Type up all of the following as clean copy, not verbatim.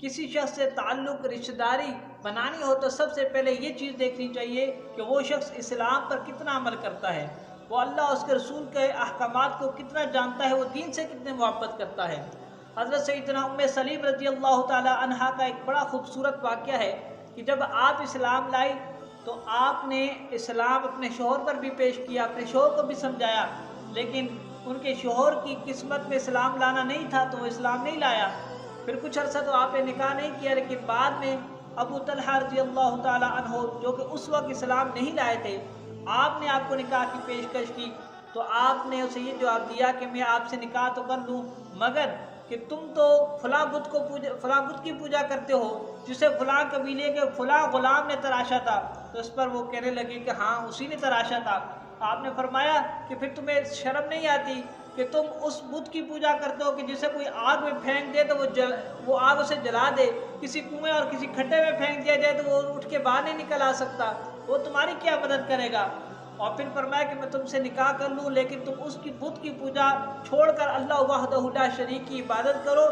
किसी शख्स से ताल्लुक़ रिश्तेदारी बनानी हो तो सबसे पहले ये चीज़ देखनी चाहिए कि वो शख्स इस्लाम पर कितना अमल करता है, वो अल्लाह उसके रसूल के अहकामात को कितना जानता है, वो दीन से कितने मोहब्बत करता है। हज़रत सैयदना उम्मे सलीम रज़ी अल्लाह ताला अन्हा का एक बड़ा खूबसूरत वाक़या है कि जब आप इस्लाम लाई तो आपने इस्लाम अपने शोहर पर भी पेश किया, अपने शोहर को भी समझाया, लेकिन उनके शोहर की किस्मत में इस्लाम लाना नहीं था तो वो इस्लाम नहीं लाया। फिर कुछ अर्सा तो आपने निकाह नहीं किया, लेकिन बाद में अबू तलहा रज़ी अल्लाह ताला अन्हो जो कि उस वक्त इस्लाम नहीं लाए थे, आपने आपको निकाह की पेशकश की तो आपने उसे ये जवाब दिया कि मैं आपसे निकाह तो कर लूँ, मगर कि तुम तो फलां बुत की पूजा करते हो जिसे फलां कबीले के फलां गुलाम ने तराशा था। तो इस पर वो कहने लगे कि हाँ उसी ने तराशा था। आपने फरमाया कि फिर तुम्हें शर्म नहीं आती कि तुम उस बुत की पूजा करते हो कि जिसे कोई आग में फेंक दे तो वो आग उसे जला दे, किसी कुएं और किसी खड्डे में फेंक दिया जाए तो वो उठ के बाहर नहीं निकल आ सकता, वो तुम्हारी क्या मदद करेगा। और फिर फरमाया कि मैं तुमसे निकाह कर लूँ, लेकिन तुम उसकी बुत की पूजा छोड़कर अल्लाह वहदहू ला शरीक की इबादत करो,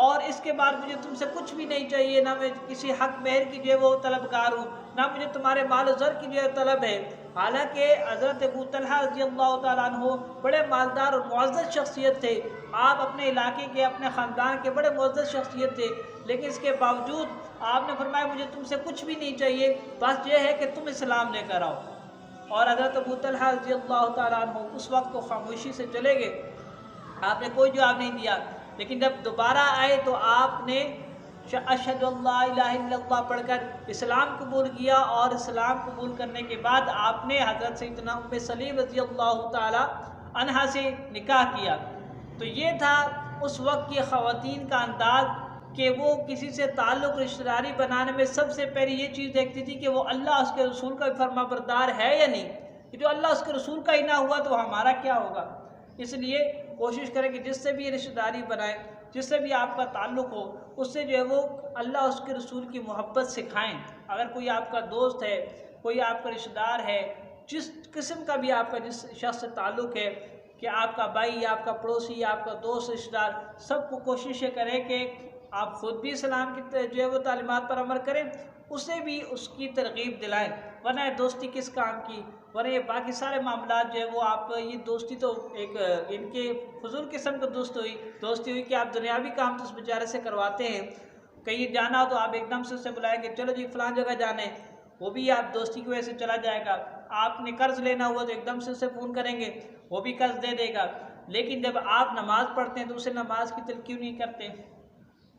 और इसके बाद मुझे तुमसे कुछ भी नहीं चाहिए, ना मैं किसी हक मेहर की जो है वो तलबगार हूँ, ना मुझे तुम्हारे माल ज़र की जो है तलब है। हालांकि हज़रत अबू तलहा रज़ी अल्लाह ताला अन्हु बड़े मालदार और मुअज़्ज़ज़ शख्सियत थे, आप अपने इलाके के अपने ख़ानदान के बड़े मुअज़्ज़ज़ शख्सियत थे, लेकिन इसके बावजूद आपने फरमाया मुझे तुमसे कुछ भी नहीं चाहिए, बस ये है कि तुम इस्लाम लेकर आओ। और हज़रत अबू तलहा रज़ी अल्लाह ताला अन्हु उस वक्त को खामोशी से चले गए, आपने कोई जवाब नहीं दिया। लेकिन जब दोबारा आए तो आपने अशहदु अल्ला इलाहा इल्लल्लाह पढ़कर इस्लाम कबूल किया, और इस्लाम कबूल करने के बाद आपने हज़रत सैयदना उम्मे सलीम रज़ी अल्लाह ताला अन्हा से निकाह किया। तो ये था उस वक्त की ख़वातीन का अंदाज़ कि वो किसी से ताल्लुक़ रिश्तेदारी बनाने में सबसे पहले ये चीज़ देखती थी कि वो अल्लाह उसके रसूल का फरमाबरदार है या नहीं। कि जो अल्लाह उसके रसूल का ही ना हुआ तो हमारा क्या होगा। इसलिए कोशिश करें कि जिससे भी रिश्तेदारी बनाएं, जिससे भी आपका ताल्लुक़ हो, उससे जो है वो अल्लाह उसके रसूल की मोहब्बत सिखाएँ। अगर कोई आपका दोस्त है, कोई आपका रिश्तेदार है, जिस किस्म का भी आपका जिस शख्स से ताल्लुक़ है, कि आपका भाई, आपका पड़ोसी, आपका दोस्त, रिश्तेदार, सबको कोशिश करें कि आप ख़ुद भी इस्लाम की जो है वो तालीमात पर अमल करें, उसे भी उसकी तरगीब दिलाएं। वरना दोस्ती किस काम की, वरना ये बाकी सारे मामला जो है वो आप ये दोस्ती तो एक इनके फजूल किस्म की दोस्ती हुई कि आप दुनियावी काम तो उस बेचारे से करवाते हैं। कहीं जाना हो तो आप एकदम से उसे बुलाएंगे, चलो जी फ़लाँ जगह जाने, वो भी आप दोस्ती की वजह से चला जाएगा। आपने कर्ज़ लेना हुआ तो एकदम से उसे फ़ोन करेंगे, वो भी कर्ज़ दे देगा। लेकिन जब आप नमाज़ पढ़ते हैं तो उसे नमाज की तलकीन नहीं करते,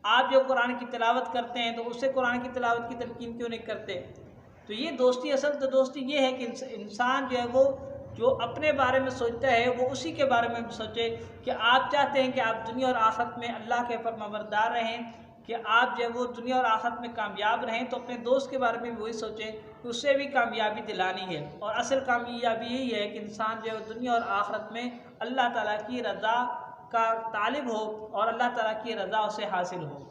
आप जब कुरान की तिलावत करते हैं तो उससे कुरान की तिलावत की तलकीन क्यों नहीं करते। तो ये दोस्ती, असल तो दोस्ती ये है कि इंसान जो है वो जो अपने बारे में सोचता है वो उसी के बारे में सोचे, कि आप चाहते हैं कि आप दुनिया और आखिरत में अल्लाह के फरमाबरदार रहें, कि आप जो है वो दुनिया और आखिरत में कामयाब रहें, तो अपने दोस्त के बारे में भी वही सोचें कि उससे भी कामयाबी दिलानी है। और असल कामयाबी यही है कि इंसान जो है दुनिया और आखिरत में अल्लाह ताला की रज़ा का तालिब हो और अल्लाह ताला की रज़ा उसे हासिल हो।